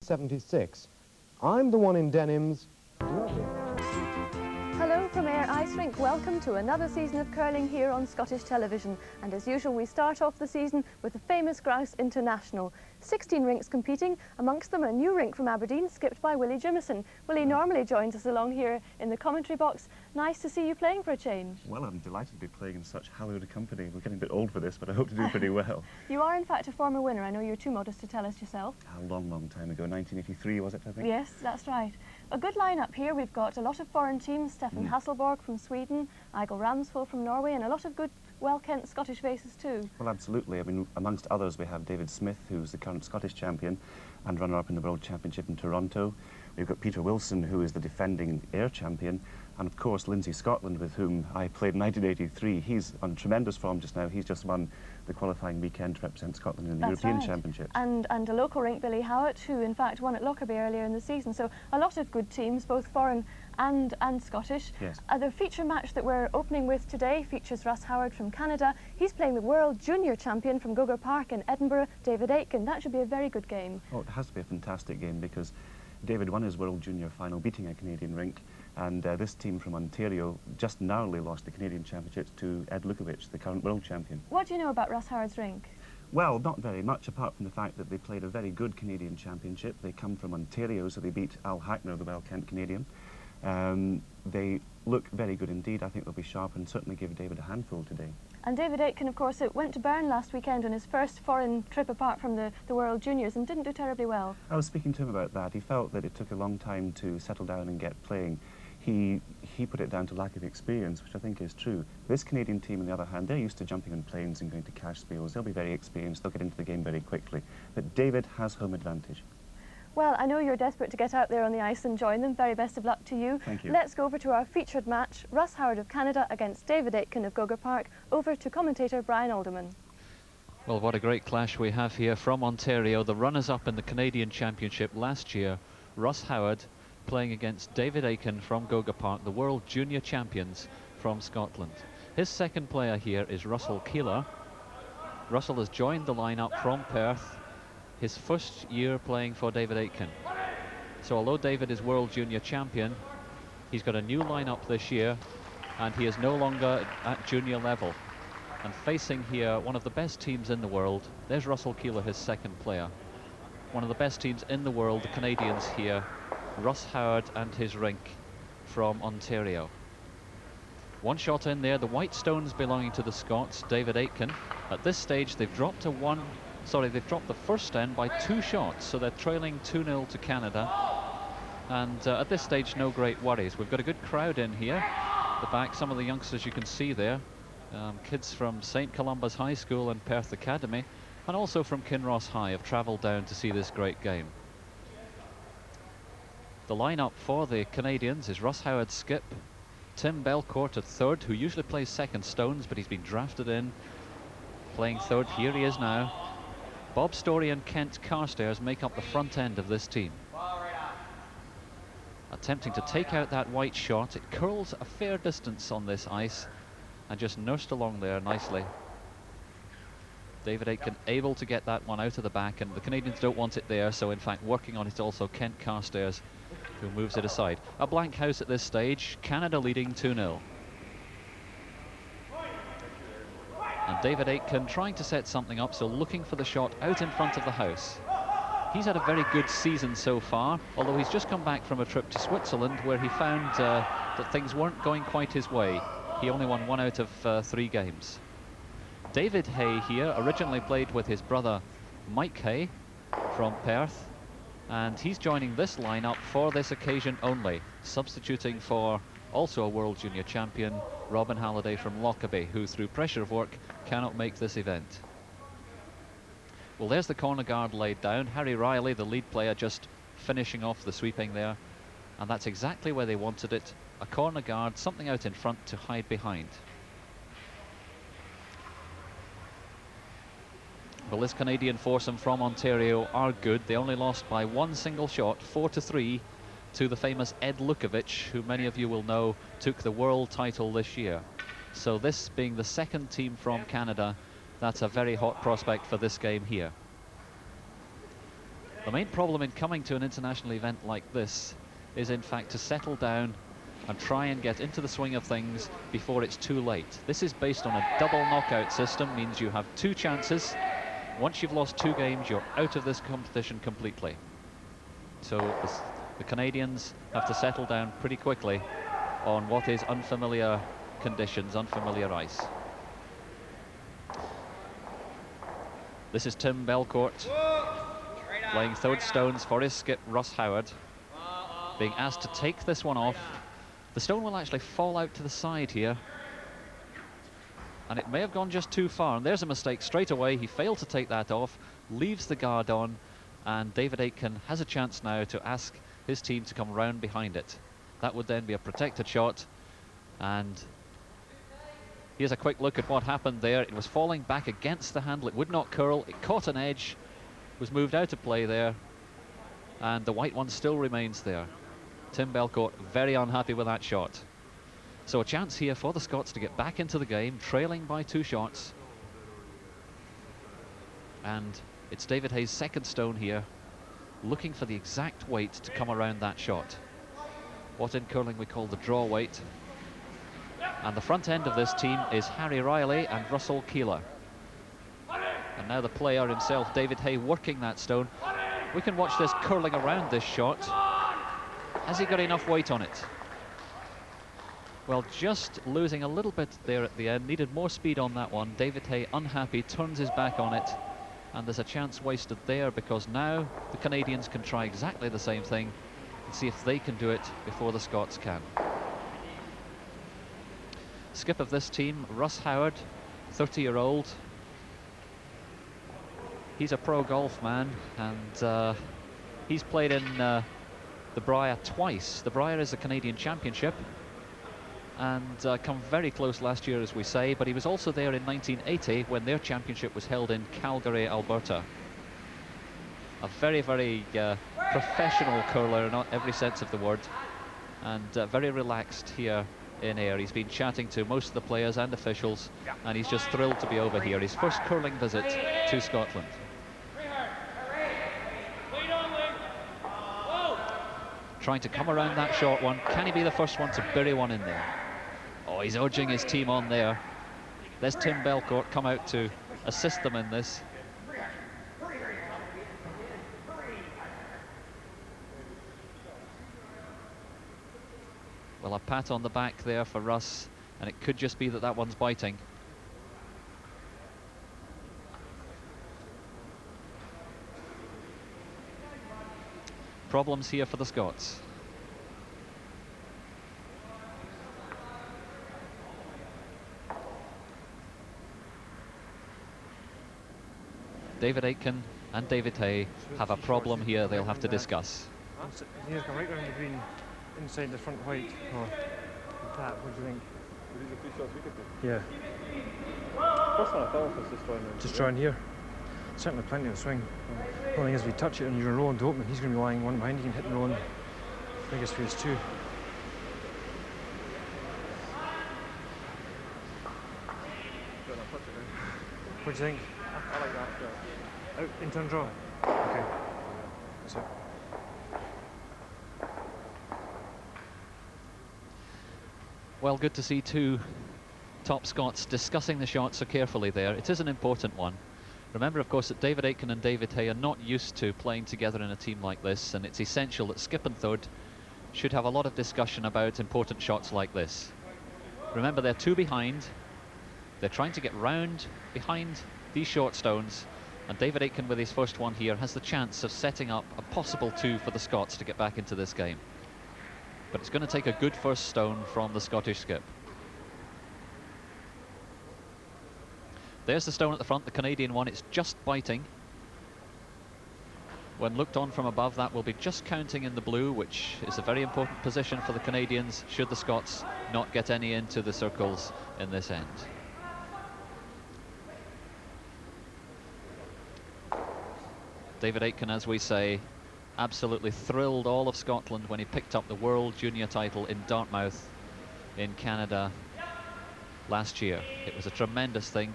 1976. I'm the one in denims. Hello from Ayr Ice Rink. Welcome to another season of curling here on Scottish television. And as usual, we start off the season with the famous Grouse International. 16 rinks competing, amongst them a new rink from Aberdeen, skipped by Willie Jimison. Willie normally joins us along here in the commentary box. Nice to see you playing for a change. Well, I'm delighted to be playing in such hallowed company. We're getting a bit old for this, but I hope to do pretty well. You are, in fact, a former winner. I know you're too modest to tell us yourself. A long, long time ago, 1983 was it, I think? Yes, that's right. A good lineup here. We've got a lot of foreign teams, Stefan Hasselborg from Sweden, Eigil Ramsfjord from Norway, and a lot of good, well-kent Scottish faces too. Well, absolutely. I mean, amongst others, we have David Smith, who's the current Scottish champion and runner-up in the World Championship in Toronto. We've got Peter Wilson, who is the defending Ayr champion, and of course Lindsay Scotland, with whom I played in 1983. He's on tremendous form just now. He's just won the qualifying weekend to represent Scotland in the European Championships. And a local rink, Billy Howitt, who in fact won at Lockerbie earlier in the season. So a lot of good teams, both foreign and Scottish. Yes. The feature match that we're opening with today features Russ Howard from Canada. He's playing the World Junior Champion from Gogher Park in Edinburgh, David Aitken. That should be a very good game. Oh, it has to be a fantastic game because David won his World Junior final beating a Canadian rink, and this team from Ontario just narrowly lost the Canadian Championships to Ed Lukovic, the current world champion. What do you know about Russ Howard's rink? Well, not very much, apart from the fact that they played a very good Canadian Championship. They come from Ontario, so they beat Al Hackner, the well-kent Canadian. They look very good indeed. I think they'll be sharp and certainly give David a handful today. And David Aitken, of course, went to Bern last weekend on his first foreign trip apart from the World Juniors and didn't do terribly well. I was speaking to him about that. He felt that it took a long time to settle down and get playing. He put it down to lack of experience, which I think is true. This Canadian team, on the other hand, they're used to jumping on planes and going to cash spiels. They'll be very experienced. They'll get into the game very quickly. But David has home advantage. Well, I know you're desperate to get out there on the ice and join them. Very best of luck to you. Thank you. Let's go over to our featured match, Russ Howard of Canada against David Aitken of Gogher Park. Over to commentator Brian Alderman. Well, what a great clash we have here from Ontario. The runners-up in the Canadian Championship last year, Russ Howard playing against David Aitken from Gogher Park, the World Junior Champions from Scotland. His second player here is Russell Keeler. Russell has joined the lineup from Perth, his first year playing for David Aitken. So although David is World Junior Champion, he's got a new lineup this year and he is no longer at junior level. And facing here one of the best teams in the world, there's Russell Keeler, his second player. One of the best teams in the world, the Canadians here, Russ Howard and his rink from Ontario. One shot in there, the white stones belonging to the Scots, David Aitken. At this stage they've dropped the first end by 2 shots, so they're trailing 2-0 to Canada. And at this stage, no great worries. We've got a good crowd in here. The back, some of the youngsters you can see there, kids from St. Columba's High School and Perth Academy, and also from Kinross High have travelled down to see this great game. The lineup for the Canadians is Russ Howard skip, Tim Belcourt at third, who usually plays second stones, but he's been drafted in, playing third. Here he is now. Bob Story and Kent Carstairs make up the front end of this team. Attempting to take out that white shot. It curls a fair distance on this ice and just nursed along there nicely. David Aitken able to get that one out of the back, and the Canadians don't want it there, so in fact working on it also Kent Carstairs, who moves it aside. A blank house at this stage, Canada leading 2-0. And David Aitken trying to set something up, so looking for the shot out in front of the house. He's had a very good season so far, although he's just come back from a trip to Switzerland where he found that things weren't going quite his way. He only won 1 out of 3 games. David Hay here originally played with his brother Mike Hay from Perth, and he's joining this lineup for this occasion only, substituting for also a World Junior Champion, Robin Halliday from Lockerbie, who through pressure of work cannot make this event. Well, there's the corner guard laid down. Harry Riley, the lead player, just finishing off the sweeping there, and that's exactly where they wanted it. A corner guard, something out in front to hide behind. Well, this Canadian foursome from Ontario are good. They only lost by 1 single shot, 4-3, to the famous Ed Lukovic, who many of you will know took the world title this year. So this being the second team from Canada, that's a very hot prospect for this game here. The main problem in coming to an international event like this is in fact to settle down and try and get into the swing of things before it's too late. This is based on a double knockout system, means you have 2 chances. Once you've lost 2 games, you're out of this competition completely. So the Canadians have to settle down pretty quickly on what is unfamiliar conditions, unfamiliar ice. This is Tim Belcourt playing third stones for his skip Russ Howard, being asked to take this one off. The stone will actually fall out to the side here, and it may have gone just too far, and there's a mistake straight away. He failed to take that off, leaves the guard on, and David Aitken has a chance now to ask his team to come round behind it. That would then be a protected shot, and here's a quick look at what happened there. It was falling back against the handle, it would not curl, it caught an edge, was moved out of play there, and the white one still remains there. Tim Belcourt very unhappy with that shot. So a chance here for the Scots to get back into the game, trailing by 2 shots. And it's David Hay's second stone here, looking for the exact weight to come around that shot. What in curling we call the draw weight. And the front end of this team is Harry Riley and Russell Keeler. And now the player himself, David Hay, working that stone. We can watch this curling around this shot. Has he got enough weight on it? Well, just losing a little bit there at the end, needed more speed on that one. David Hay, unhappy, turns his back on it, and there's a chance wasted there, because now the Canadians can try exactly the same thing and see if they can do it before the Scots can. Skip of this team, Russ Howard, 30-year-old. He's a pro golf man, and he's played in the Brier twice. The Brier is a Canadian championship, and come very close last year, as we say, but he was also there in 1980 when their championship was held in Calgary, Alberta. A very, very professional curler in every sense of the word, and very relaxed here in Ayr. He's been chatting to most of the players and officials, and he's just thrilled to be over here. His first curling visit to Scotland. Trying to come around that short one. Can he be the first one to bury one in there? Oh, he's urging his team on there. There's Tim Belcourt come out to assist them in this. Well, a pat on the back there for Russ, and it could just be that that one's biting. Problems here for the Scots. David Aitken and David Hay have a problem here they'll have to discuss. He's gone right round the green, inside the front white. Oh, tap, what do you think? Yeah. First one I thought was just drawing here. Certainly plenty of swing. The only thing is, if you touch it and you're rolling to open it, he's going to be lying one behind. You can hit and roll. Biggest phase 2. What do you think? I like that. Out, in turn draw. Okay. That's it. Well, good to see 2 top Scots discussing the shot so carefully there. It is an important one. Remember, of course, that David Aitken and David Hay are not used to playing together in a team like this, and it's essential that skip and third should have a lot of discussion about important shots like this. Remember, they're 2 behind. They're trying to get round behind these short stones, and David Aitken, with his first one here, has the chance of setting up a possible 2 for the Scots to get back into this game. But it's going to take a good first stone from the Scottish skip. There's the stone at the front, the Canadian one. It's just biting. When looked on from above, that will be just counting in the blue, which is a very important position for the Canadians, should the Scots not get any into the circles in this end. David Aitken, as we say, absolutely thrilled all of Scotland when he picked up the World Junior title in Dartmouth in Canada last year. It was a tremendous thing.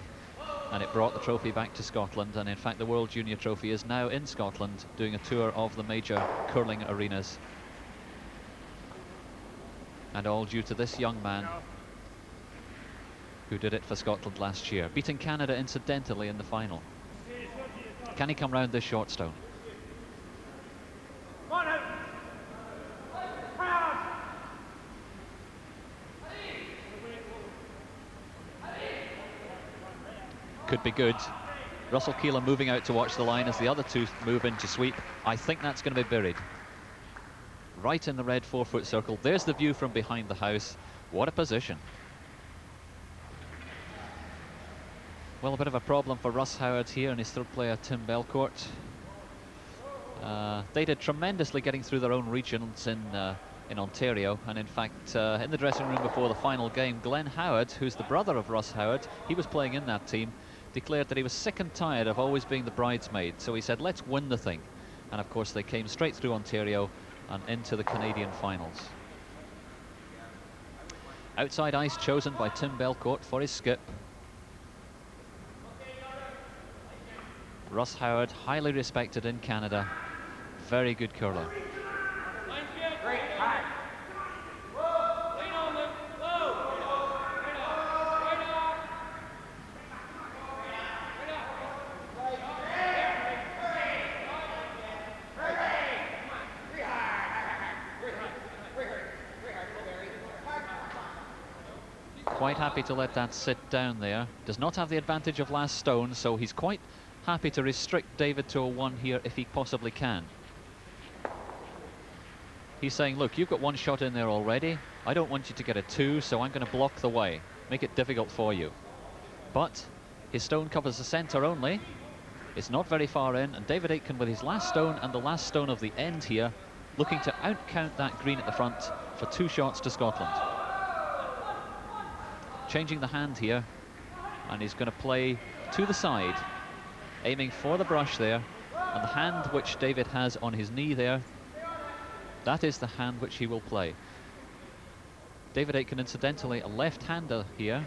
and it brought the trophy back to Scotland. And in fact, the World Junior Trophy is now in Scotland, doing a tour of the major curling arenas. And all due to this young man who did it for Scotland last year, beating Canada incidentally in the final. Can he come round this short stone? Could be good. Russell Keeler moving out to watch the line as the other two move in to sweep. I think that's going to be buried. Right in the red 4-foot circle. There's the view from behind the house. What a position. Well, a bit of a problem for Russ Howard here and his third player, Tim Belcourt. They did tremendously getting through their own regions in Ontario, and in fact, in the dressing room before the final game, Glenn Howard, who's the brother of Russ Howard, he was playing in that team, declared that he was sick and tired of always being the bridesmaid, so he said, let's win the thing. And of course, they came straight through Ontario and into the Canadian finals. Outside ice chosen by Tim Belcourt for his skip. Russ Howard, highly respected in Canada. Very good curler. Quite happy to let that sit down there. Does not have the advantage of last stone, so he's quite happy to restrict David to a 1 here if he possibly can. He's saying, look, you've got 1 shot in there already. I don't want you to get a 2, so I'm going to block the way, make it difficult for you. But his stone covers the center only. It's not very far in, and David Aitken with his last stone and the last stone of the end here, looking to outcount that green at the front for 2 shots to Scotland. Changing the hand here, and he's going to play to the side, aiming for the brush there, and the hand which David has on his knee there, that is the hand which he will play. David Aitken, incidentally, a left-hander here,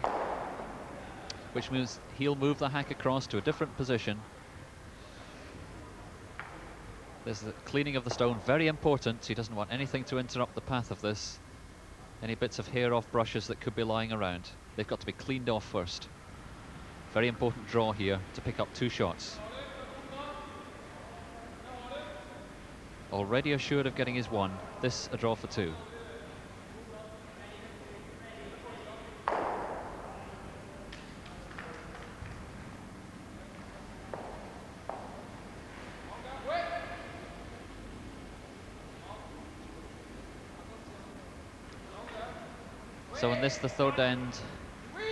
which means he'll move the hack across to a different position. There's the cleaning of the stone, very important. He doesn't want anything to interrupt the path of this. Any bits of hair off brushes that could be lying around, they've got to be cleaned off first. Very important draw here to pick up 2 shots. Already assured of getting his 1, this a draw for 2. So in this, the third end,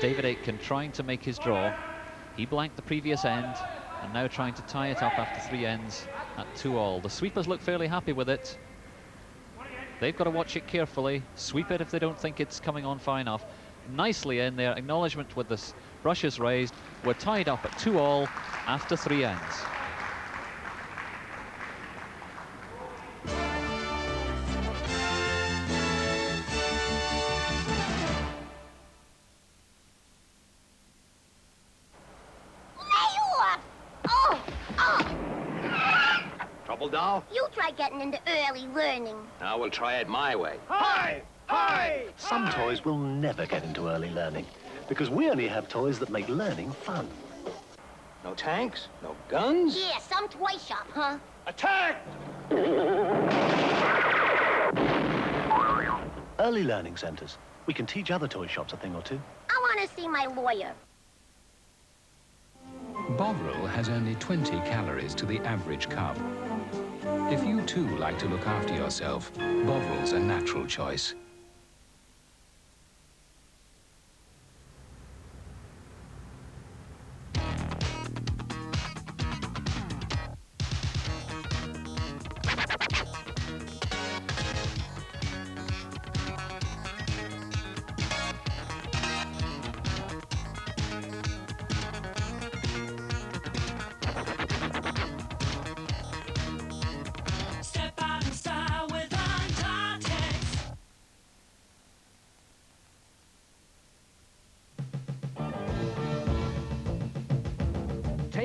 David Aitken trying to make his draw. He blanked the previous end and now trying to tie it up after 3 ends at 2-all. The sweepers look fairly happy with it. They've got to watch it carefully, sweep it if they don't think it's coming on far enough. Nicely in there, acknowledgement with the brushes raised. We're tied up at 2-all after 3 ends. Doll? You try getting into early learning. Now we'll try it my way. Hi! Hi! Some toys will never get into early learning because we only have toys that make learning fun. No tanks? No guns? Yeah, some toy shop, huh? Attack! Early learning centers. We can teach other toy shops a thing or two. I want to see my lawyer. Bovril has only 20 calories to the average cup. If you too like to look after yourself, Bovril's a natural choice.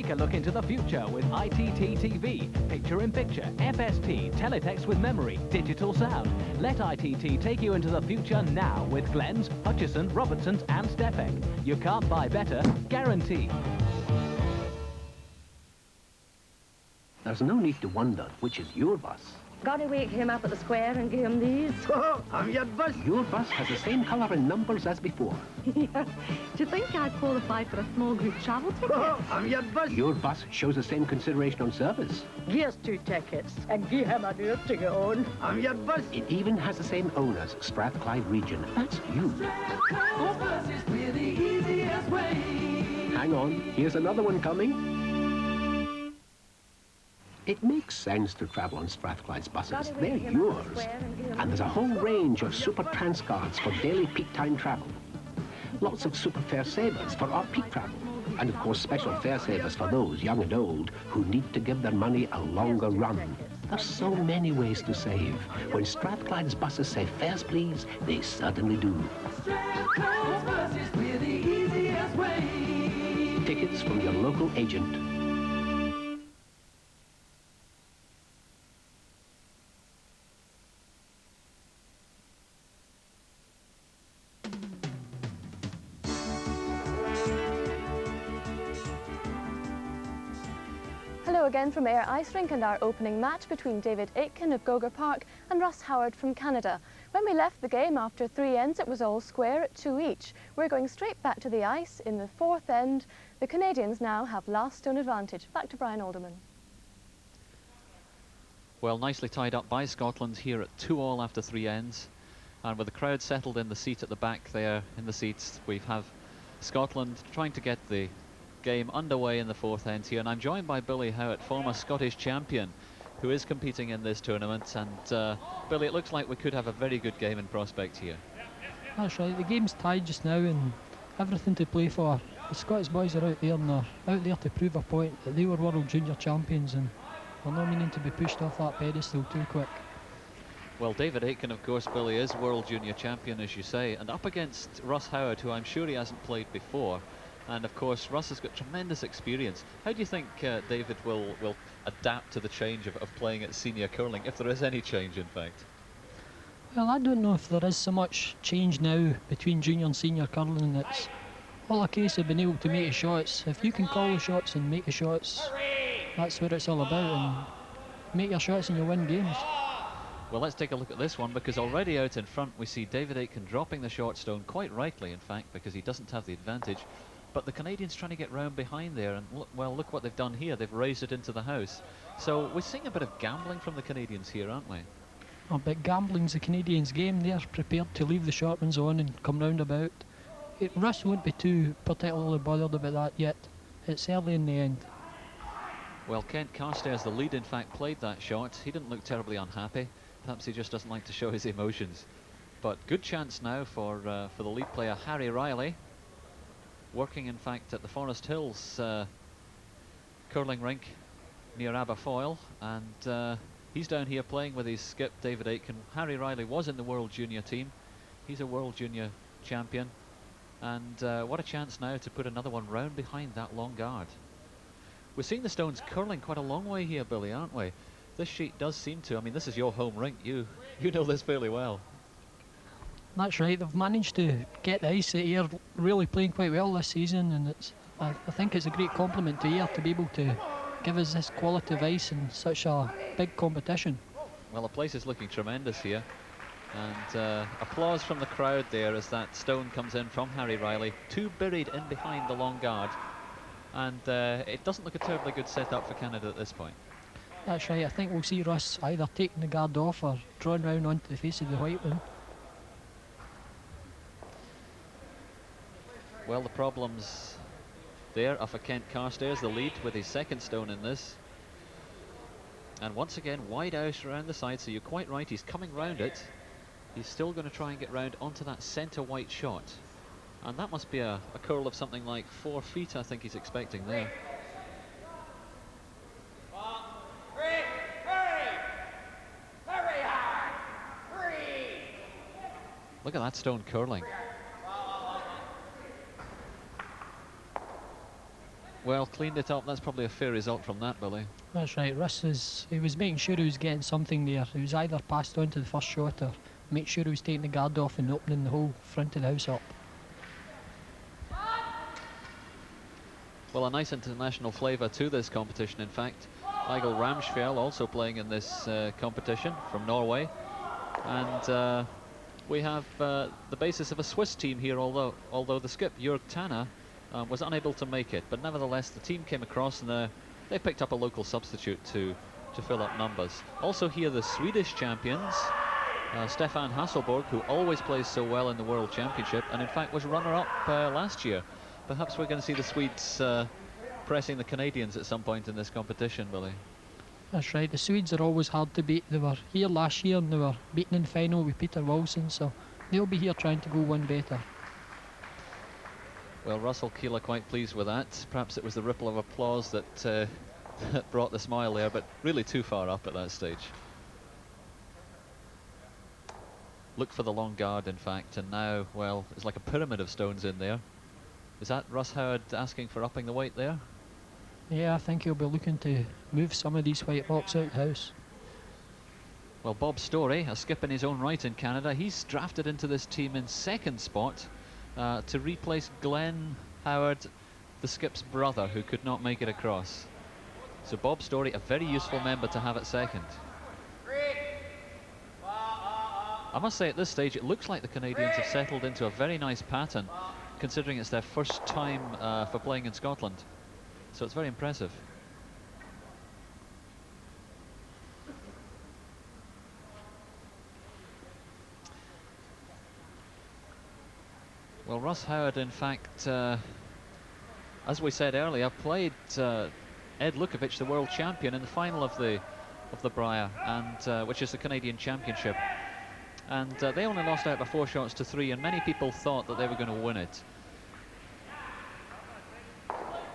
Take a look into the future with ITT TV. Picture-in-picture, FST, teletext with memory, digital sound. Let ITT take you into the future now with Glenn's, Hutchison, Robertson's and Stefek. You can't buy better, guaranteed. There's no need to wonder which is your bus. Gotta wake him up at the square and give him these. Oh, I'm your bus. Your bus has the same colour and numbers as before. Yeah. Do you think I'd qualify for a small group travel ticket? Oh, I'm your bus. Your bus shows the same consideration on service. Give us 2 tickets and give him a new ticket on. I'm your bus. It even has the same owners, Strathclyde region. That's you. Hang on, here's another one coming. It makes sense to travel on Strathclyde's buses. They're yours. And there's a whole range of super trans cards for daily peak time travel. Lots of super fare savers for off-peak travel. And of course special fare savers for those, young and old, who need to give their money a longer run. There's so many ways to save. When Strathclyde's buses say fares please, they certainly do. Strathclyde's buses, we're the easiest way. Tickets from your local agent. Hello again from Ayr Ice Rink and our opening match between David Aitken of Gogar Park and Russ Howard from Canada. When we left the game after 3 ends, it was all square at 2 each. We're going straight back to the ice in the 4th end. The Canadians now have last stone advantage. Back to Brian Alderman. Well, nicely tied up by Scotland here at 2-all after 3 ends. And with the crowd settled in the seat at the back there, in the seats, we have Scotland trying to get the game underway in the 4th end here, and I'm joined by Billy Howitt, former Scottish champion, who is competing in this tournament. And Billy, it looks like we could have a very good game in prospect here. That's right, the game's tied just now and everything to play for. The Scottish boys are out there and they're out there to prove a point that they were world junior champions, and they're not meaning to be pushed off that pedestal too quick. Well, David Aitken, of course, Billy, is world junior champion, as you say, and up against Russ Howard, who I'm sure he hasn't played before. And of course, Russ has got tremendous experience. How do you think David will adapt to the change of playing at senior curling, if there is any change, in fact? Well, I don't know if there is so much change now between junior and senior curling. It's all a case of being able to make the shots. If you can call the shots and make the shots, that's what it's all about. And make your shots and you win games. Well, let's take a look at this one, because already out in front we see David Aitken dropping the short stone, quite rightly, in fact, because he doesn't have the advantage. But the Canadians trying to get round behind there, and look what they've done here. They've raised it into the house. So we're seeing a bit of gambling from the Canadians here, aren't we? Oh, but gambling's the Canadians' game. They're prepared to leave the short ones on and come round about. Russ won't be too particularly bothered about that yet. It's early in the end. Well, Kent Carstairs, the lead, in fact, played that shot. He didn't look terribly unhappy. Perhaps he just doesn't like to show his emotions. But good chance now for the lead player, Harry Riley. Working, in fact, at the Forest Hills curling rink near Aberfoyle, and he's down here playing with his skip, David Aitken. Harry Riley was in the World Junior team. He's a World Junior champion, and what a chance now to put another one round behind that long guard. We're seeing the stones curling quite a long way here, Billy, aren't we? This sheet does seem to, I mean, this is your home rink. You know this fairly well. That's right, they've managed to get the ice at Ayr really playing quite well this season, and I think it's a great compliment to Ayr to be able to give us this quality of ice in such a big competition. Well, the place is looking tremendous here, and applause from the crowd there as that stone comes in from Harry Riley, too buried in behind the long guard, and it doesn't look a terribly good setup for Canada at this point. That's right, I think we'll see Russ either taking the guard off or drawing round onto the face of the white one. Well, the problems there are for Kent Carstairs, the lead, with his second stone in this. And once again, wide out around the side, so you're quite right, he's coming round it. He's still going to try and get round onto that centre white shot. And that must be a curl of something like 4 feet, I think he's expecting there. Look at that stone curling. Well, cleaned it up. That's probably a fair result from that, Billy. That's right. He was making sure he was getting something there. He was either passed on to the first shot or make sure he was taking the guard off and opening the whole front of the house up. Well, a nice international flavour to this competition, in fact. Eigil Ramsfjell also playing in this competition from Norway. And we have the basis of a Swiss team here, although the skip, Jörg Tanner, was unable to make it. But nevertheless, the team came across and they picked up a local substitute to fill up numbers. Also here, the Swedish champions, Stefan Hasselborg, who always plays so well in the World Championship, and in fact was runner-up last year. Perhaps we're going to see the Swedes pressing the Canadians at some point in this competition, Billy. That's right. The Swedes are always hard to beat. They were here last year and they were beaten in the final with Peter Wilson, so they'll be here trying to go one better. Well, Russell Keeler quite pleased with that. Perhaps it was the ripple of applause that that brought the smile there, but really too far up at that stage. Look for the long guard, in fact, and now, well, it's like a pyramid of stones in there. Is that Russ Howard asking for upping the weight there? Yeah, I think he'll be looking to move some of these white rocks out the house. Well, Bob Story, a skip in his own right in Canada, he's drafted into this team in second spot to replace Glenn Howard, the skip's brother, who could not make it across. So Bob Story, a very useful member to have at second. I must say, at this stage, it looks like the Canadians have settled into a very nice pattern, considering it's their first time for playing in Scotland. So it's very impressive. Well, Russ Howard, in fact, as we said earlier, played Ed Lukovic, the world champion, in the final of the Briar, and which is the Canadian Championship. And they only lost out by 4 shots to 3, and many people thought that they were going to win it.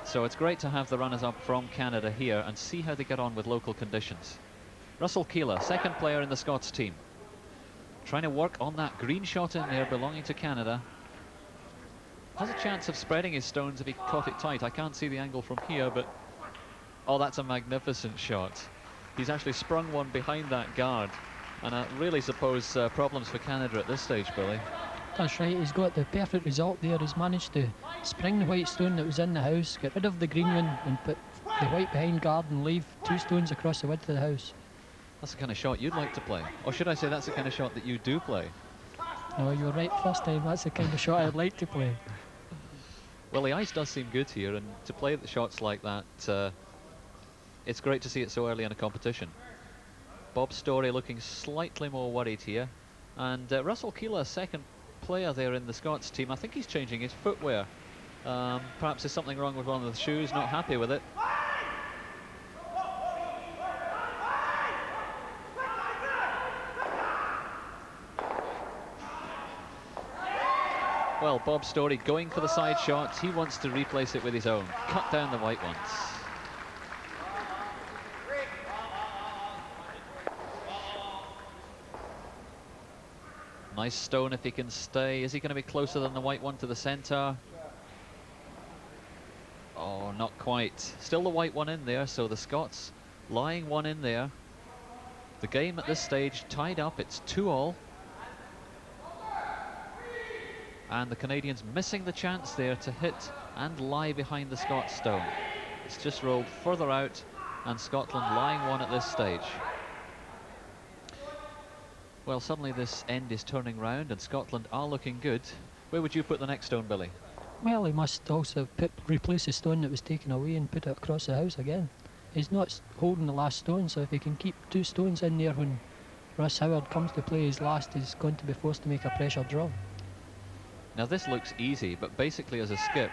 So it's great to have the runners-up from Canada here and see how they get on with local conditions. Russell Keeler, second player in the Scots team, trying to work on that green shot in there belonging to Canada. Has a chance of spreading his stones if he caught it tight. I can't see the angle from here, but oh, that's a magnificent shot. He's actually sprung one behind that guard, and I really suppose problems for Canada at this stage, Billy. That's right, he's got the perfect result there. He's managed to spring the white stone that was in the house, get rid of the green one and put the white behind guard and leave 2 stones across the width of the house. That's the kind of shot you'd like to play. Or should I say that's the kind of shot that you do play? No, you were right first time. That's the kind of shot I'd like to play. Well, the ice does seem good here, and to play the shots like that, it's great to see it so early in a competition. Bob Story looking slightly more worried here, and Russell Keeler, second player there in the Scots team. I think he's changing his footwear. Perhaps there's something wrong with one of the shoes, not happy with it. Well, Bob Story going for the side shot. He wants to replace it with his own. Cut down the white ones. Nice stone if he can stay. Is he going to be closer than the white one to the centre? Oh, not quite. Still the white one in there, so the Scots lying one in there. The game at this stage tied up. It's 2-all. And the Canadians missing the chance there to hit and lie behind the Scots stone. It's just rolled further out, and Scotland lying one at this stage. Well, suddenly this end is turning round and Scotland are looking good. Where would you put the next stone, Billy? Well, he must also replace the stone that was taken away and put it across the house again. He's not holding the last stone, so if he can keep 2 stones in there when Russ Howard comes to play his last, he's going to be forced to make a pressure draw. Now this looks easy, but basically as a skip,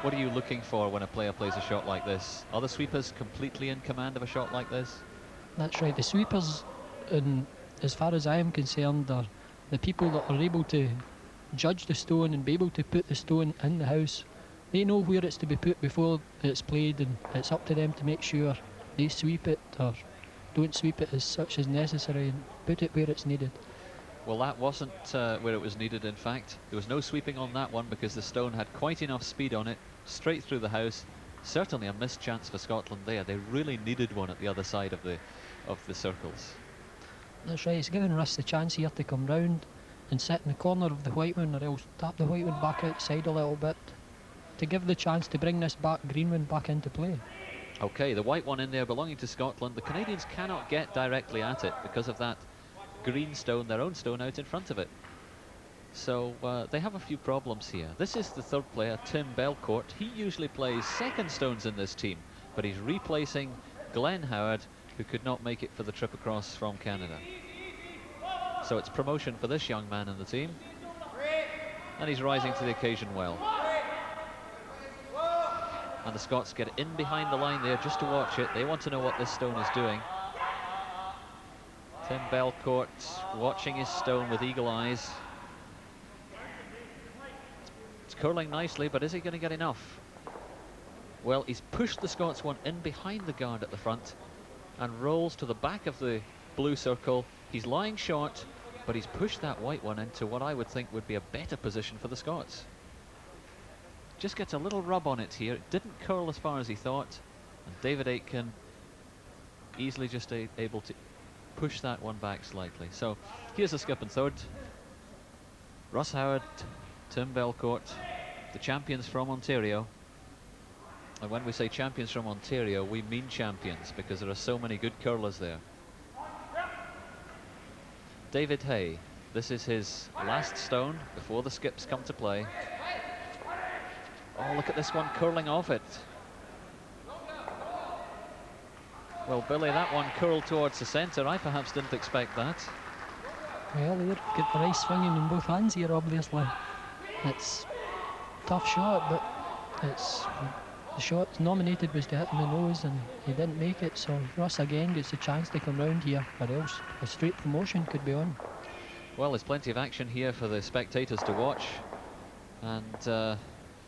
what are you looking for when a player plays a shot like this? Are the sweepers completely in command of a shot like this? That's right, the sweepers, as far as I am concerned, are the people that are able to judge the stone and be able to put the stone in the house. They know where it's to be put before it's played, and it's up to them to make sure they sweep it or don't sweep it as such as necessary and put it where it's needed. Well, that wasn't where it was needed, in fact. There was no sweeping on that one because the stone had quite enough speed on it, straight through the house. Certainly a missed chance for Scotland there. They really needed one at the other side of the circles. That's right, it's giving Russ the chance here to come round and sit in the corner of the white one, or else tap the white one back outside a little bit to give the chance to bring this green one back into play. Okay, the white one in there belonging to Scotland. The Canadians cannot get directly at it because of that green stone, their own stone, out in front of it. So they have a few problems here. This is the third player, Tim Belcourt. He usually plays second stones in this team, but he's replacing Glenn Howard, who could not make it for the trip across from Canada. So it's promotion for this young man in the team, and he's rising to the occasion well. And the Scots get in behind the line there just to watch it. They want to know what this stone is doing. Tim Belcourt watching his stone with eagle eyes. It's curling nicely, but is he going to get enough? Well, he's pushed the Scots one in behind the guard at the front and rolls to the back of the blue circle. He's lying short, but he's pushed that white one into what I would think would be a better position for the Scots. Just gets a little rub on it here. It didn't curl as far as he thought, and David Aitken easily just able to push that one back slightly. So here's the skip and third. Russ Howard, Tim Belcourt, the champions from Ontario. And when we say champions from Ontario, we mean champions, because there are so many good curlers there. David Hay, this is his last stone before the skips come to play. Oh, look at this one curling off it. Well, Billy, that one curled towards the centre. I perhaps didn't expect that. Well, they've got the right swinging in both hands here, obviously. It's a tough shot, but it's the shot nominated was to hit in the nose, and he didn't make it. So Russ again gets a chance to come round here, or else a straight promotion could be on. Well, there's plenty of action here for the spectators to watch, and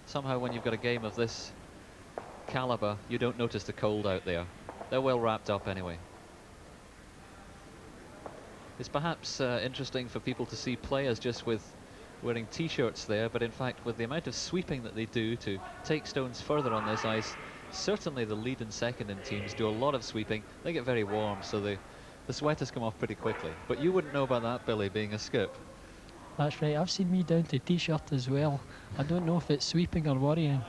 somehow when you've got a game of this calibre, you don't notice the cold out there. They're well wrapped up anyway. It's perhaps interesting for people to see players just with wearing t-shirts there, but in fact with the amount of sweeping that they do to take stones further on this ice, certainly the lead and second in teams do a lot of sweeping. They get very warm, so the sweat has come off pretty quickly. But you wouldn't know about that, Billy, being a skip. That's right, I've seen me down to t-shirt as well. I don't know if it's sweeping or worrying.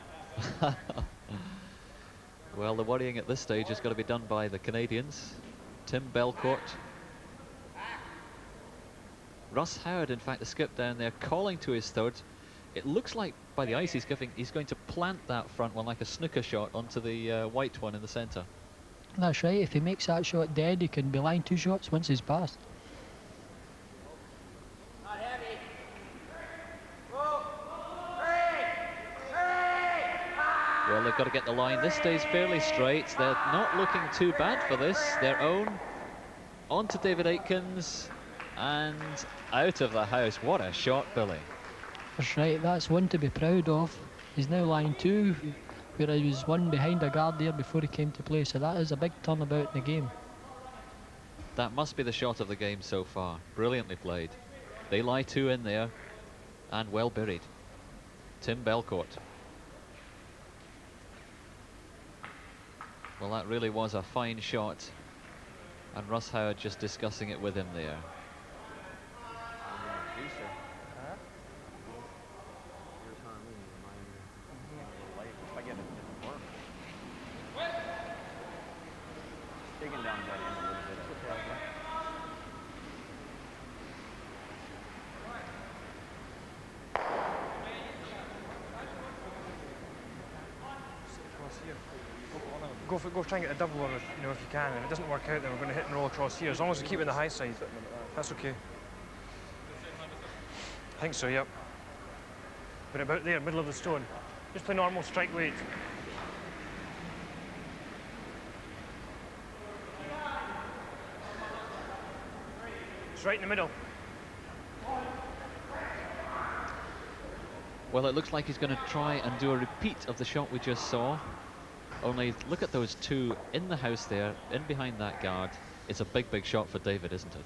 Well, the worrying at this stage has got to be done by the Canadians. Tim Belcourt. Russ Howard, in fact, the skip down there, calling to his third. It looks like by the ice he's going to plant that front one like a snooker shot onto the white one in the centre. That's right, if he makes that shot dead, he can be line two shots once he's passed. Well, they've got to get the line. This stays fairly straight. They're not looking too bad for this. Their own. On to David Aitkins. And out of the house. What a shot, Billy. That's right, that's one to be proud of. He's now line two, where he was one behind a guard there before he came to play. So that is a big turnabout in the game. That must be the shot of the game so far. Brilliantly played. They lie two in there. And well buried. Tim Belcourt. Well, that really was a fine shot, and Russ Howard just discussing it with him there. Go try and get a double one, if you can. If it doesn't work out, then we're going to hit and roll across here. As long as we keep it in the high side, that's okay. I think so, yep. But about there, middle of the stone. Just play normal strike weight. It's right in the middle. Well, it looks like he's going to try and do a repeat of the shot we just saw. Only look at those two in the house there, in behind that guard. It's a big, big shot for David, isn't it?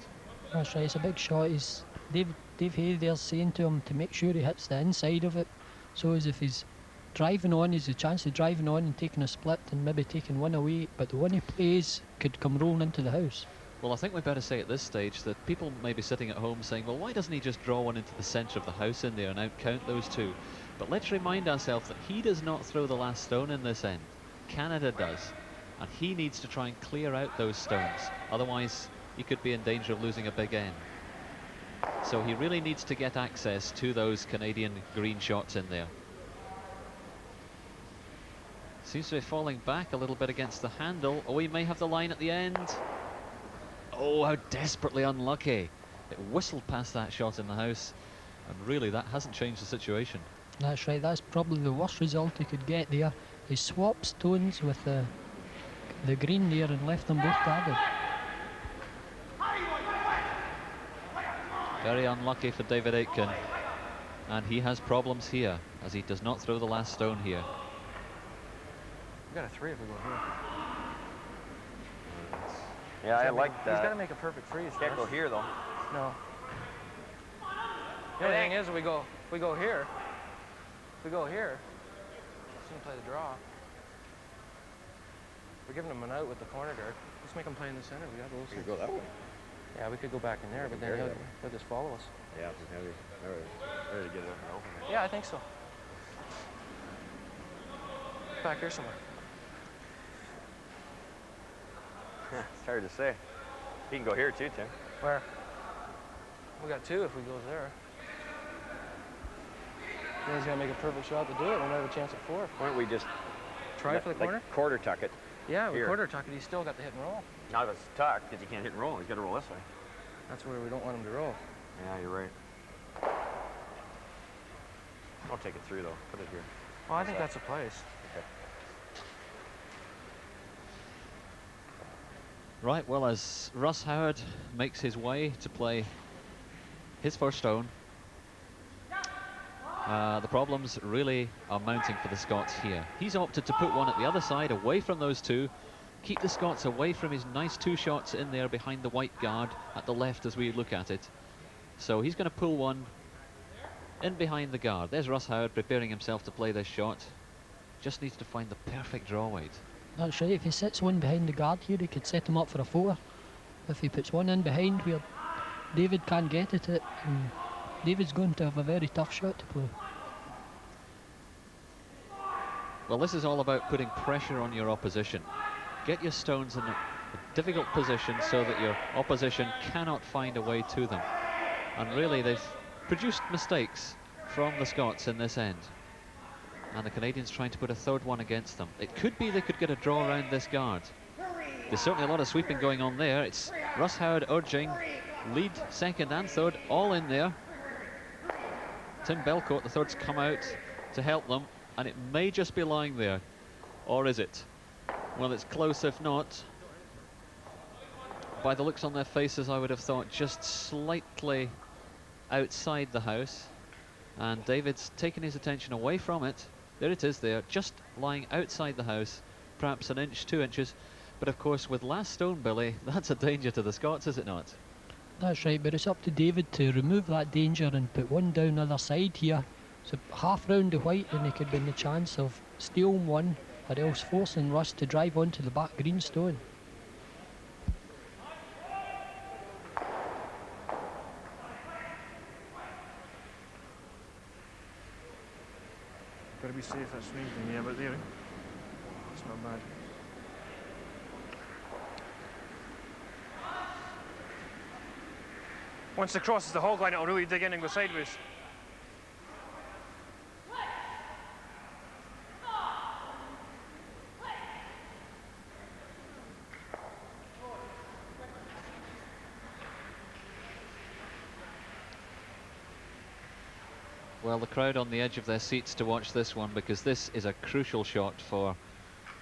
That's right, it's a big shot. He's Dave Hay there's saying to him to make sure he hits the inside of it, so as if he's driving on, he's a chance of driving on and taking a split and maybe taking one away, but the one he plays could come rolling into the house. Well, I think we better say at this stage that people may be sitting at home saying, well, why doesn't he just draw one into the centre of the house in there and out-count those two? But let's remind ourselves that he does not throw the last stone in this end. Canada does. And he needs to try and clear out those stones. Otherwise, he could be in danger of losing a big end. So he really needs to get access to those Canadian green shots in there. Seems to be falling back a little bit against the handle. Oh, he may have the line at the end. Oh, how desperately unlucky. It whistled past that shot in the house. And really, that hasn't changed the situation. That's right, that's probably the worst result he could get there. He swapped stones with the green there and left them both guarded. Very unlucky for David Aitken. And he has problems here, as he does not throw the last stone here. We got a 3 if we go here. Yeah, I like that. He's got to make a perfect freeze. Can't go here though. No. The only thing is, if we go here. If we go here, he's gonna play the draw. We're giving him an out with the corner guard. Let's make him play in the center. We got those. We could go that way. Yeah, we could go back in there, but then he'll just follow us. Yeah, ready to get it open. Yeah, I think so. Back here somewhere. It's hard to say. He can go here too, Tim. Where? We got 2 if we go there. Then he's gonna make a perfect shot to do it. We'll have a chance at 4. Why don't we just try for the corner? Like quarter tuck it. Yeah, we quarter tuck it. He's still got the hit and roll. Not if it's tucked, because he can't hit and roll. He's got to roll this way. That's where we don't want him to roll. Yeah, you're right. I'll take it through though. Put it here. Well, I think that's a place. Okay. Right, well, as Russ Howard makes his way to play his first stone, the problems really are mounting for the Scots here. He's opted to put one at the other side, away from those two, keep the Scots away from his nice 2 shots in there behind the white guard at the left as we look at it. So he's going to pull one in behind the guard. There's Russ Howard preparing himself to play this shot. Just needs to find the perfect draw weight. That's right, if he sets one behind the guard here, he could set him up for a 4. If he puts one in behind where David can't get at it, and David's going to have a very tough shot to play. Well, this is all about putting pressure on your opposition. Get your stones in a difficult position so that your opposition cannot find a way to them. And really, they've produced mistakes from the Scots in this end. And the Canadians trying to put a 3rd one against them. It could be they could get a draw around this guard. There's certainly a lot of sweeping going on there. It's Russ Howard urging lead, 2nd and 3rd, all in there. Tim Belcourt, the 3rd's come out to help them, and it may just be lying there. Or is it? Well, it's close if not. By the looks on their faces, I would have thought just slightly outside the house. And David's taken his attention away from it. There it is there, just lying outside the house, perhaps 1 inch, 2 inches. But of course, with last stone, Billy, that's a danger to the Scots, is it not? That's right, but it's up to David to remove that danger and put one down the other side here. So half round the white, and he could be in the chance of stealing one, or else forcing Russ to drive onto the back green stone. Gotta be safe that swing thing, yeah, but there. It's not bad. Once it crosses the hog line, it'll really dig in and go sideways. Well, the crowd on the edge of their seats to watch this one, because this is a crucial shot for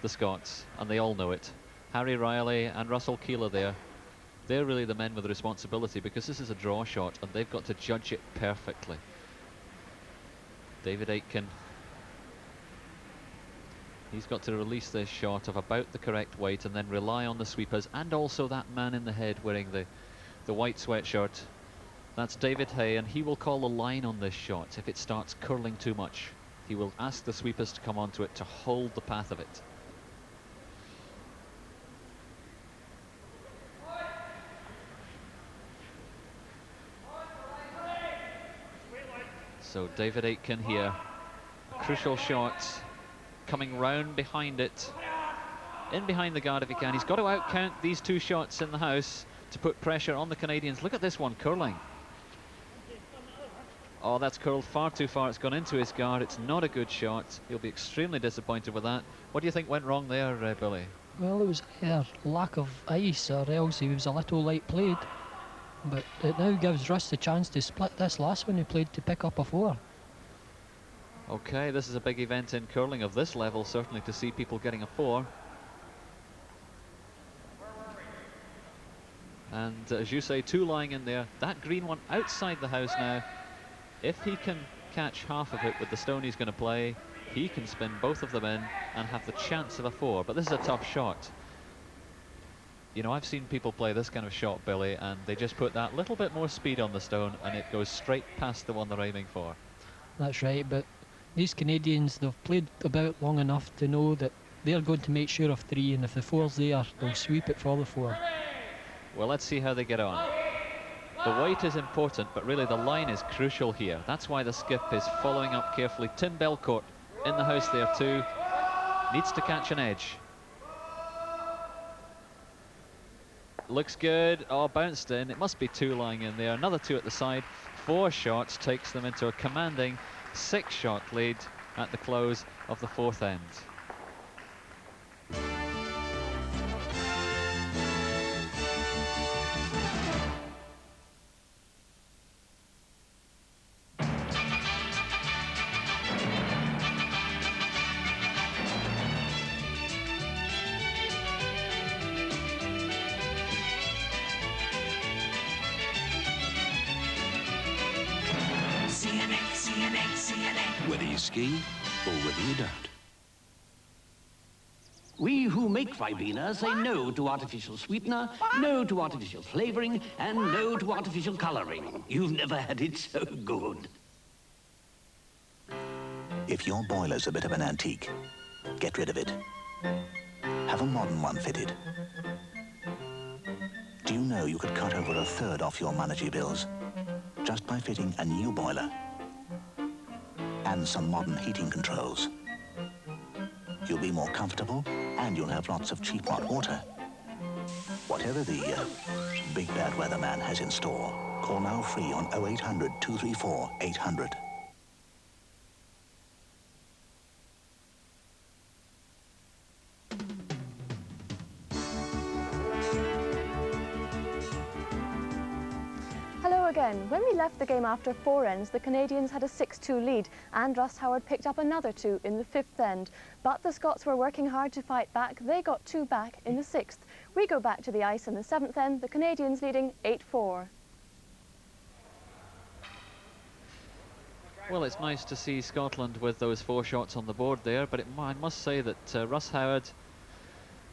the Scots, and they all know it. Harry Riley and Russell Keeler there, they're really the men with the responsibility, because this is a draw shot and they've got to judge it perfectly. David Aitken, he's got to release this shot of about the correct weight and then rely on the sweepers, and also that man in the head wearing the white sweatshirt That's David Hay, and he will call the line on this shot if it starts curling too much. He will ask the sweepers to come onto it to hold the path of it. So David Aitken here, a crucial shot, coming round behind it, in behind the guard if he can. He's got to outcount these two shots in the house to put pressure on the Canadians. Look at this one curling. Oh, that's curled far too far. It's gone into his guard. It's not a good shot. He'll be extremely disappointed with that. What do you think went wrong there, Billy? Well, it was either lack of ice or else he was a little light played. But it now gives Russ the chance to split this last one he played to pick up a 4. Okay, this is a big event in curling of this level, certainly, to see people getting a 4. And as you say, 2 lying in there. That green one outside the house now. If he can catch half of it with the stone he's going to play, he can spin both of them in and have the chance of a 4. But this is a tough shot. You know, I've seen people play this kind of shot, Billy, and they just put that little bit more speed on the stone and it goes straight past the one they're aiming for. That's right, but these Canadians, they've played about long enough to know that they're going to make sure of 3, and if the 4's there, they'll sweep it for the 4. Well, let's see how they get on. The weight is important, but really the line is crucial here. That's why the skip is following up carefully. Tim Belcourt in the house there too. Needs to catch an edge. Looks good. Oh, bounced in. It must be 2 lying in there. Another 2 at the side. 4 shots takes them into a commanding 6-shot lead at the close of the 4th end. Whether you ski or whether you don't. We who make Ribena say no to artificial sweetener, no to artificial flavoring, and no to artificial coloring. You've never had it so good. If your boiler's a bit of an antique, get rid of it. Have a modern one fitted. Do you know you could cut over 1/3 off your monetary bills just by fitting a new boiler and some modern heating controls? You'll be more comfortable and you'll have lots of cheap hot water. Whatever the big bad weatherman has in store, call now free on 0800 234 800. Again, when we left the game after 4 ends, the Canadians had a 6-2 lead, and Russ Howard picked up another 2 in the 5th end. But the Scots were working hard to fight back. They got 2 back in the 6th. We go back to the ice in the 7th end, the Canadians leading 8-4. Well, it's nice to see Scotland with those 4 shots on the board there, but I must say that Russ Howard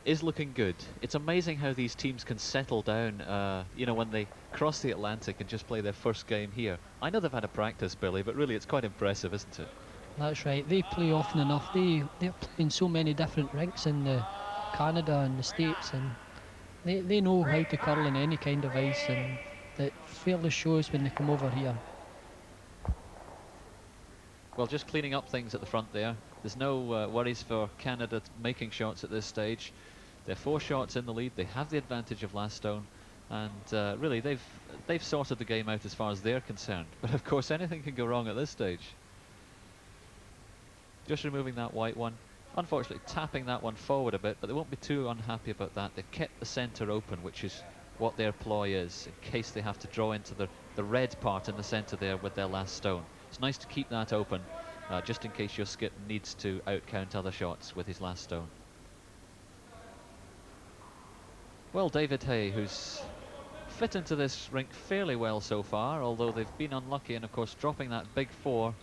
is looking good. It's amazing how these teams can settle down, you know, when they cross the Atlantic and just play their first game here. I know they've had a practice, Billy, but really it's quite impressive, isn't it? That's right. They play often enough. They're playing so many different rinks in Canada and the States, and they know how to curl in any kind of ice, and that fairly shows when they come over here. Well, just cleaning up things at the front there. There's no worries for Canada making shots at this stage. They're 4 shots in the lead. They have the advantage of last stone, and really they've sorted the game out as far as they're concerned. But of course, anything can go wrong at this stage. Just removing that white one. Unfortunately, tapping that one forward a bit, but they won't be too unhappy about that. They've kept the centre open, which is what their ploy is, in case they have to draw into the red part in the centre there with their last stone. It's nice to keep that open, just in case your skip needs to outcount other shots with his last stone. Well, David Hay, who's fit into this rink fairly well so far, although they've been unlucky, and of course dropping that big 4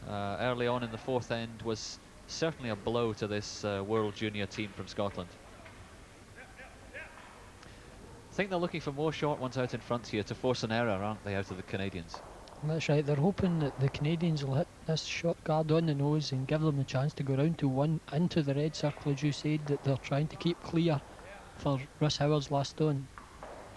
early on in the 4th end was certainly a blow to this World Junior team from Scotland. think they're looking for more short ones out in front here to force an error, aren't they, out of the Canadians? That's right, they're hoping that the Canadians will hit this short guard on the nose and give them the chance to go round to one into the red circle, as you said, that they're trying to keep clear for Russ Howard's last stone.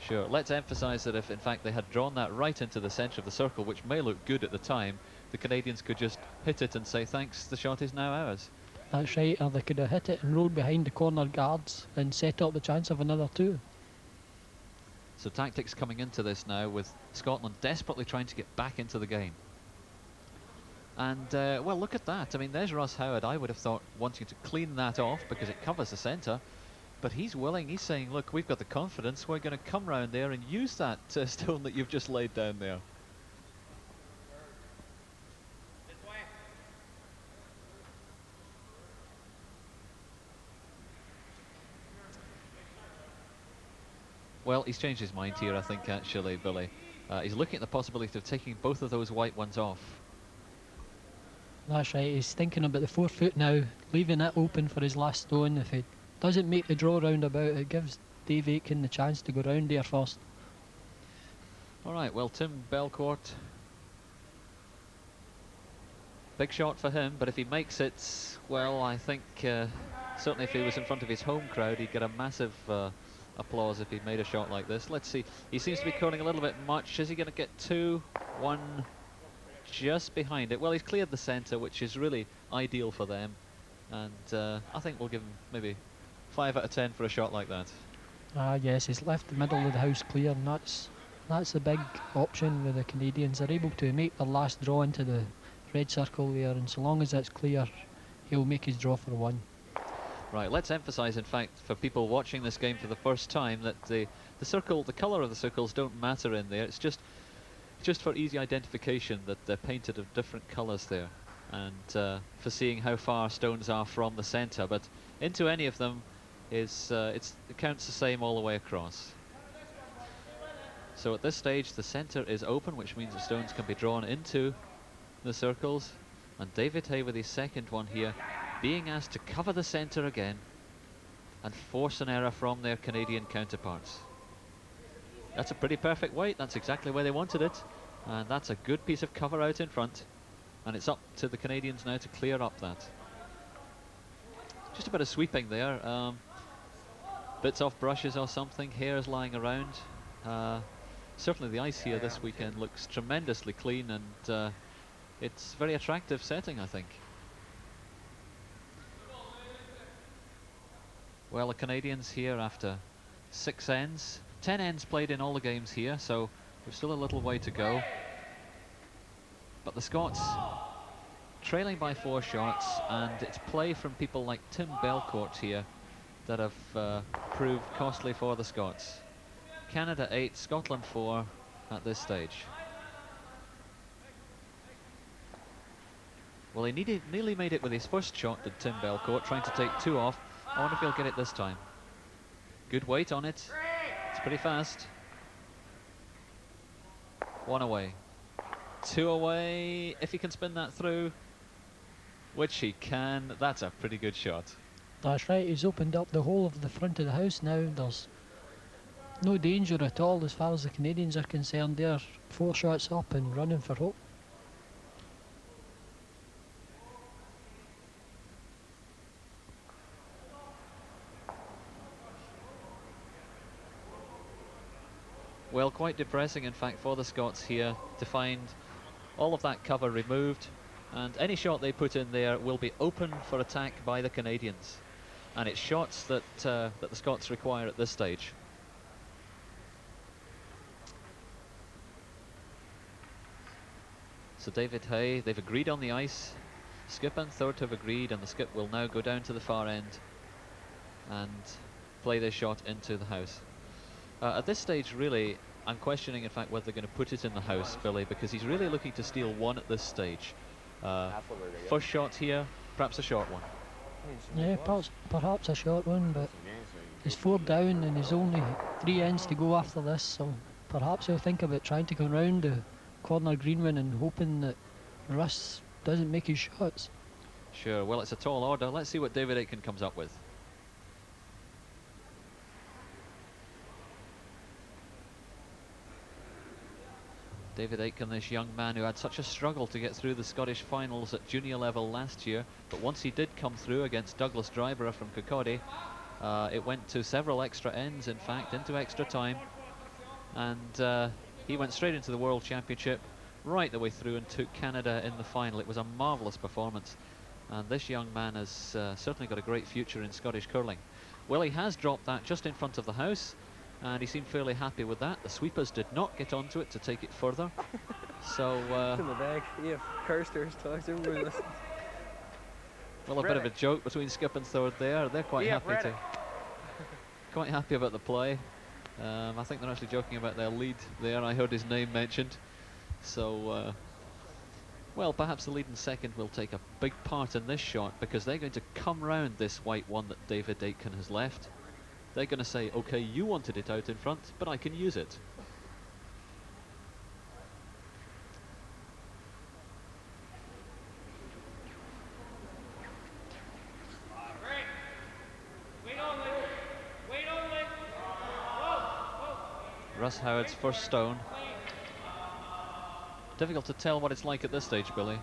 Sure, let's emphasise that if in fact they had drawn that right into the centre of the circle, which may look good at the time, the Canadians could just hit it and say thanks, the shot is now ours. That's right, or they could have hit it and rolled behind the corner guards and set up the chance of another two. So tactics coming into this now, with Scotland desperately trying to get back into the game. And, well, look at that. I mean, there's Russ Howard, I would have thought, wanting to clean that off because it covers the centre. But he's willing, he's saying, look, we've got the confidence, we're going to come round there and use that stone that you've just laid down there. Well, he's changed his mind here, I think, actually, Billy. He's looking at the possibility of taking both of those white ones off. That's right, he's thinking about the 4 foot now, leaving it open for his last stone. If he doesn't make the draw roundabout, it gives Dave Aitken the chance to go round there first. All right, well, Tim Belcourt. Big shot for him, but if he makes it, well, I think certainly if he was in front of his home crowd, he'd get a massive applause if he made a shot like this. Let's see, he seems to be curling a little bit much. Is he going to get 2? 1 just behind it. Well, he's cleared the centre, which is really ideal for them, and I think we'll give him maybe 5 out of 10 for a shot like that. Yes, he's left the middle of the house clear, and that's the big option with the Canadians. They're able to make their last draw into the red circle there, and so long as it's clear, he'll make his draw for 1. Right, let's emphasise, in fact, for people watching this game for the first time, that the circle, the colour of the circles don't matter in there. It's just for easy identification that they're painted of different colours there, and for seeing how far stones are from the centre. But into any of them is it counts the same all the way across. So at this stage, the centre is open, which means the stones can be drawn into the circles. And David Hay with his second one here, being asked to cover the centre again and force an error from their Canadian counterparts. That's a pretty perfect weight, that's exactly where they wanted it, and that's a good piece of cover out in front, and it's up to the Canadians now to clear up that. Just a bit of sweeping there, bits off brushes or something, hairs lying around. Certainly the ice here this weekend looks tremendously clean, and it's a very attractive setting, I think. Well, the Canadians here after 6 ends, 10 ends played in all the games here, so we've still a little way to go. But the Scots trailing by 4 shots, and it's play from people like Tim Belcourt here that have proved costly for the Scots. Canada 8, Scotland 4 at this stage. Well, he nearly made it with his first shot, did Tim Belcourt, trying to take 2 off. I wonder if he'll get it this time. Good weight on it. It's pretty fast. 1 away. 2 away. If he can spin that through, which he can, that's a pretty good shot. That's right, he's opened up the whole of the front of the house now. There's no danger at all as far as the Canadians are concerned. They're 4 shots up and running for hope. Well, quite depressing, in fact, for the Scots here to find all of that cover removed, and any shot they put in there will be open for attack by the Canadians, and it's shots that that the Scots require at this stage. So David Hay, they've agreed on the ice. Skip and Thorpe have agreed, and the skip will now go down to the far end and play their shot into the house. At this stage, really, I'm questioning, in fact, whether they're going to put it in the house, Billy, because he's really looking to steal 1 at this stage. First shot here, perhaps a short one. Yeah, perhaps a short one, but he's 4 down and there's only 3 ends to go after this, so perhaps he'll think about trying to go round the corner green one and hoping that Russ doesn't make his shots. Sure, well, it's a tall order. Let's see what David Aitken comes up with. David Aitken, this young man who had such a struggle to get through the Scottish finals at junior level last year, but once he did come through against Douglas Dryborough from Kirkcaldy, it went to several extra ends, in fact, into extra time, and he went straight into the World Championship, right the way through, and took Canada in the final. It was a marvellous performance, and this young man has certainly got a great future in Scottish curling. Well, he has dropped that just in front of the house, and he seemed fairly happy with that. The sweepers did not get onto it to take it further. So, in the bag. Yeah, Kirsters talks everybody listens. Well, a bit of a joke between Skip and Third there. They're quite happy quite happy about the play. I think they're actually joking about their lead there. I heard his name mentioned. So, well, perhaps the lead in second will take a big part in this shot, because they're going to come round this white one that David Aitken has left. They're going to say, okay, you wanted it out in front, but I can use it. Russ Howard's first stone. Difficult to tell what it's like at this stage, Billy.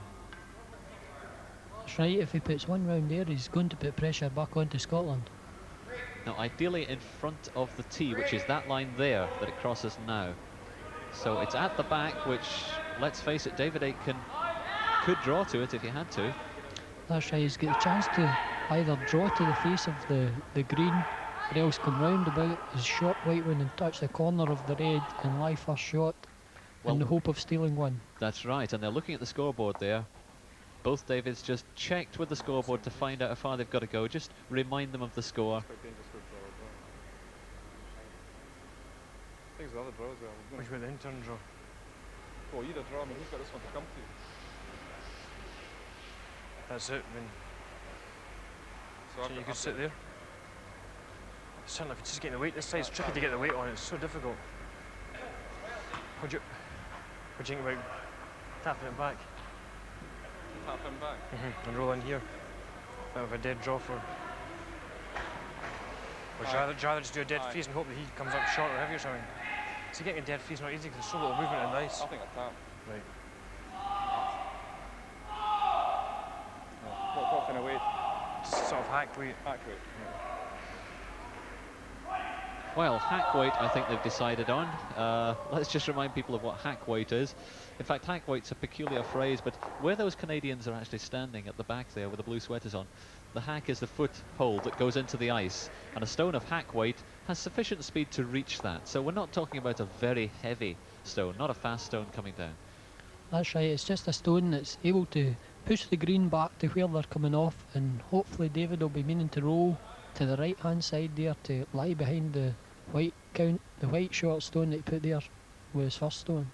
That's right, if he puts one round there, he's going to put pressure back onto Scotland. Now, ideally in front of the tee, which is that line there that it crosses now. So it's at the back, which, let's face it, David Aitken could draw to it if he had to. That's right, he's got a chance to either draw to the face of the green, or else come round about his short white one and touch the corner of the red and lie first shot, well, in the hope of stealing one. That's right, and they're looking at the scoreboard there. Both Davids just checked with the scoreboard to find out how far they've got to go. Just remind them of the score. Which way the intern draw? Oh, you'd draw. I mean, who's got this one to come to? That's it. I mean, so you could sit there. Certainly, if you just get the weight, this side's tricky to get the weight on. It's so difficult. What do you think about tapping it back? Tap him back. And roll in here. Bit of a dead draw for. Or would you rather just do a dead freeze and hope that he comes up short or heavy or something? So getting a dead freeze is not easy because there's so little movement in the ice. I think I tap. Right. What kind of weight? Just sort of hacked weight. Hacked weight. Yeah. Well, hack weight I think they've decided on. Let's just remind people of what hack weight is. In fact, hack weight's a peculiar phrase, but where those Canadians are actually standing at the back there with the blue sweaters on, the hack is the foothold that goes into the ice, and a stone of hack weight has sufficient speed to reach that. So we're not talking about a very heavy stone, not a fast stone coming down. That's right, it's just a stone that's able to push the green back to where they're coming off, and hopefully David will be meaning to roll to the right hand side there to lie behind the white short stone that he put there with his first stone.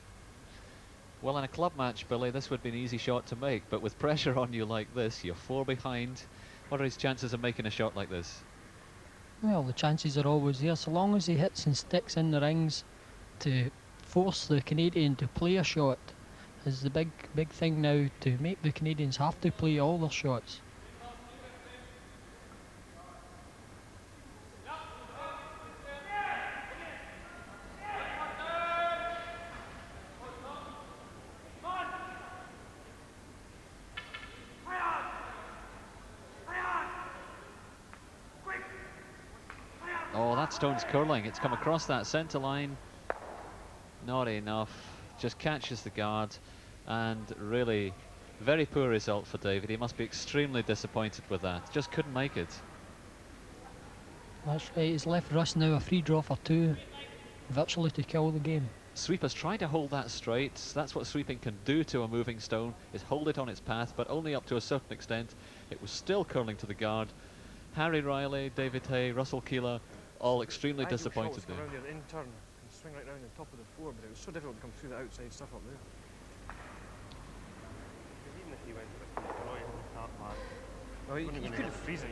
Well, in a club match, Billy, this would be an easy shot to make, but with pressure on you like this, you're 4 behind. What are his chances of making a shot like this? Well, the chances are always there, so long as he hits and sticks in the rings to force the Canadian to play a shot is the big thing now, to make the Canadians have to play all their shots. Oh, that stone's curling. It's come across that centre line. Not enough. Just catches the guard. And really, very poor result for David. He must be extremely disappointed with that. Just couldn't make it. That's right. He's left Russ now a free draw for 2, virtually to kill the game. Sweepers try to hold that straight. That's what sweeping can do to a moving stone, is hold it on its path, but only up to a certain extent. It was still curling to the guard. Harry Riley, David Hay, Russell Keeler, all extremely disappointed there. Around the intern and swing right round the top of the floor, but it was so difficult to come through the outside stuff up there. Even if he went with Roy on the top mark. No, you couldn't freeze it.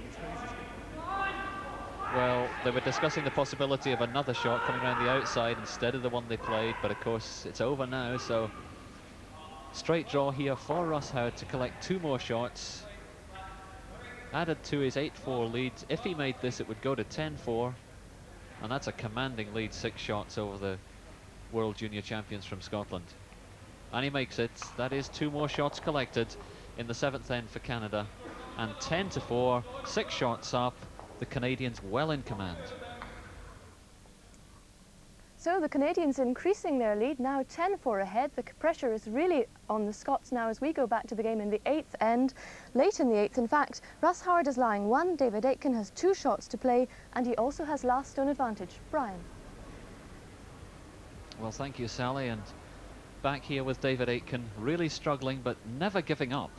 Well, they were discussing the possibility of another shot coming around the outside instead of the one they played, but of course it's over now, so straight draw here for Russ Howard to collect 2 more shots. Added to his 8-4 lead. If he made this, it would go to 10-4. And that's a commanding lead, 6 shots over the World Junior Champions from Scotland. And he makes it. That is 2 more shots collected in the 7th end for Canada. And 10-4, 6 shots up. The Canadians well in command. So the Canadians increasing their lead, now 10-4 ahead. The pressure is really on the Scots now as we go back to the game in the 8th end. Late in the 8th, in fact, Russ Howard is lying 1, David Aitken has 2 shots to play, and he also has last stone advantage. Brian. Well, thank you, Sally. And back here with David Aitken, really struggling but never giving up.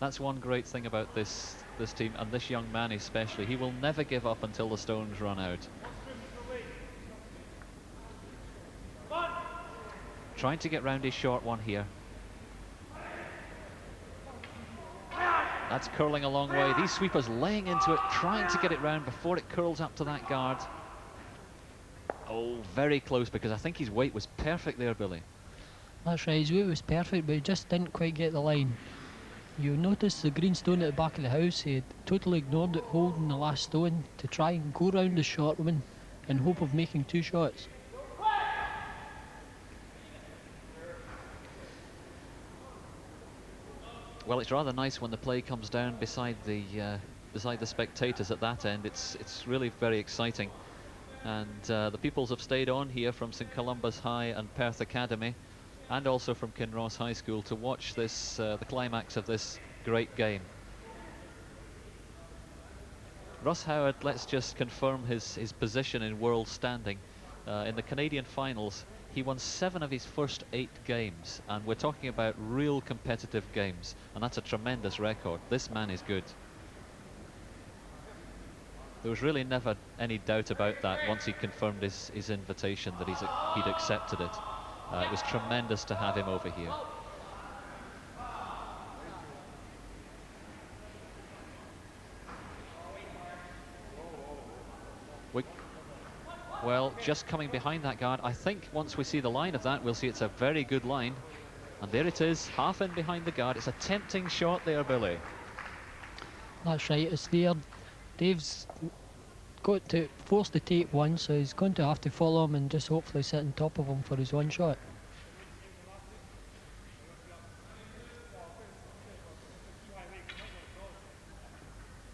That's one great thing about this team, and this young man especially. He will never give up until the stones run out. Trying to get round his short one here. That's curling a long way. These sweepers laying into it, trying to get it round before it curls up to that guard. Oh, very close, because I think his weight was perfect there, Billy. That's right, his weight was perfect, but he just didn't quite get the line. You'll notice the green stone at the back of the house, he had totally ignored it holding the last stone to try and go round the short one in hope of making 2 shots. Well, it's rather nice when the play comes down beside the spectators at that end. It's really very exciting. And the pupils have stayed on here from St Columba's High and Perth Academy, and also from Kinross High School, to watch this the climax of this great game. Russ Howard, let's just confirm his position in world standing. In the Canadian finals, he won 7 of his first 8 games, and we're talking about real competitive games, and that's a tremendous record. This man is good. There was really never any doubt about that once he confirmed his invitation, that he'd accepted it. It was tremendous to have him over here. Well, just coming behind that guard, I think once we see the line of that, we'll see it's a very good line. And there it is, half in behind the guard. It's a tempting shot there, Billy. That's right, it's there. Dave's got to force the tape one, so he's going to have to follow him and just hopefully sit on top of him for his 1 shot.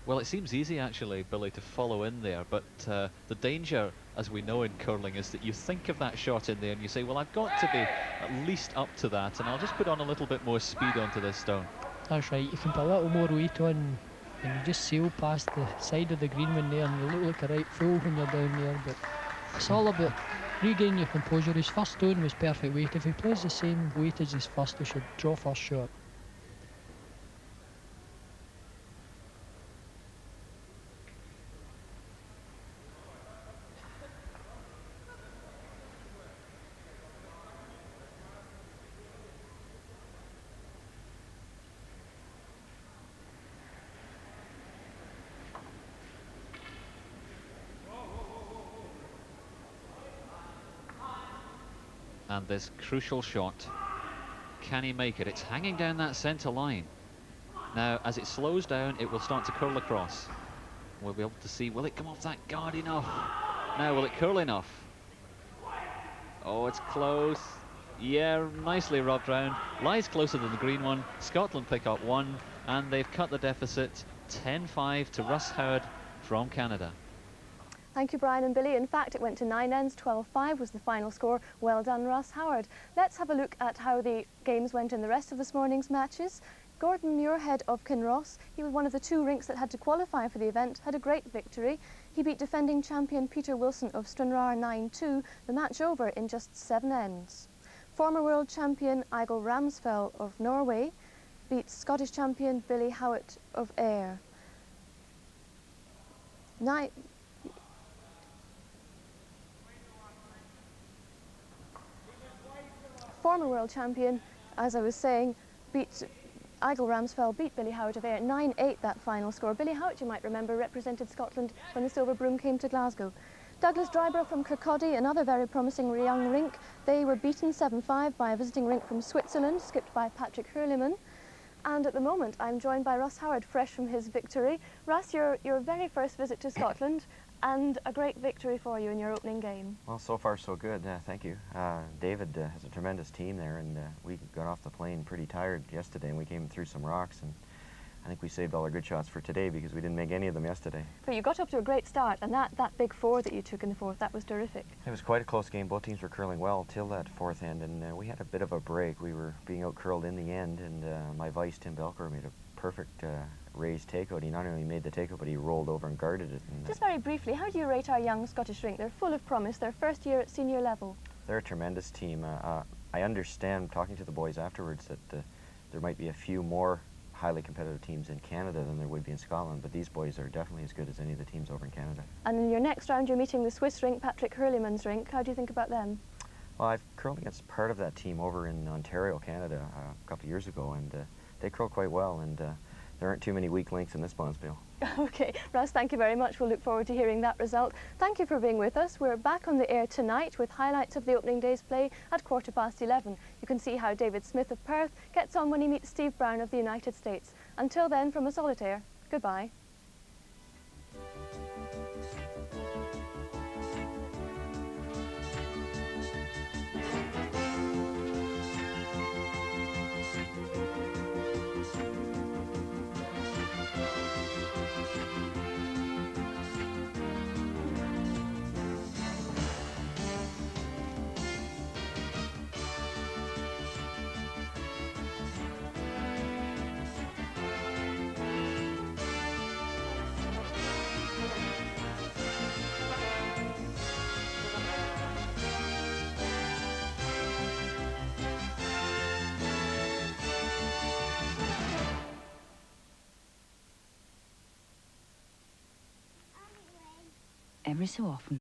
Well, it seems easy actually, Billy, to follow in there, but the danger, as we know in curling, is that you think of that shot in there and you say, well, I've got to be at least up to that, and I'll just put on a little bit more speed onto this stone. That's right, you can put a little more weight on and you just sail past the side of the green one there and you look like a right fool when you're down there, but it's all about regaining your composure. His first stone was perfect weight. If he plays the same weight as his first, he should draw first shot. And this crucial shot, can he make it? It's hanging down that centre line. Now, as it slows down, it will start to curl across. We'll be able to see, will it come off that guard enough? Now, will it curl enough? Oh, it's close. Yeah, nicely rubbed round. Lies closer than the green one. Scotland pick up 1, and they've cut the deficit 10-5 to Russ Howard from Canada. Thank you, Brian and Billy. In fact, it went to 9 ends, 12-5 was the final score. Well done, Russ Howard. Let's have a look at how the games went in the rest of this morning's matches. Gordon Muirhead of Kinross, he was one of the 2 rinks that had to qualify for the event, had a great victory. He beat defending champion Peter Wilson of Stranraer 9-2, the match over in just 7 ends. Former world champion Eigil Ramsfell of Norway beat Scottish champion Billy Howitt of Ayr. Former world champion, as I was saying, Eigil Ramsfell beat Billy Howitt of Ayr 9-8 that final score. Billy Howitt, you might remember, represented Scotland when the silver broom came to Glasgow. Douglas Dryborough from Kirkcaldy, another very promising young rink. They were beaten 7-5 by a visiting rink from Switzerland, skipped by Patrick Hurliman. And at the moment, I'm joined by Russ Howard, fresh from his victory. Russ, your very first visit to Scotland, and a great victory for you in your opening game. Well, so far so good. Thank you. David has a tremendous team there, and we got off the plane pretty tired yesterday, and we came through some rocks, and I think we saved all our good shots for today because we didn't make any of them yesterday. But you got up to a great start, and that big four that you took in the fourth, that was terrific. It was quite a close game. Both teams were curling well till that fourth end, and we had a bit of a break. We were being out-curled in the end, and my vice, Tim Belcour, made a perfect raised takeout. He not only made the takeout, but he rolled over and guarded it. And, just very briefly, how do you rate our young Scottish rink? They're full of promise. They're first year at senior level. They're a tremendous team. I understand, talking to the boys afterwards, that there might be a few more highly competitive teams in Canada than there would be in Scotland, but these boys are definitely as good as any of the teams over in Canada. And in your next round, you're meeting the Swiss rink, Patrick Hurliman's rink. How do you think about them? Well, I've curled against part of that team over in Ontario, Canada, a couple of years ago, and they curl quite well, and there aren't too many weak links in this bonspiel. Okay, Russ, thank you very much. We'll look forward to hearing that result. Thank you for being with us. We're back on the air tonight with highlights of the opening day's play at 11:15. You can see how David Smith of Perth gets on when he meets Steve Brown of the United States. Until then, from us all at Ayr, goodbye. Every so often,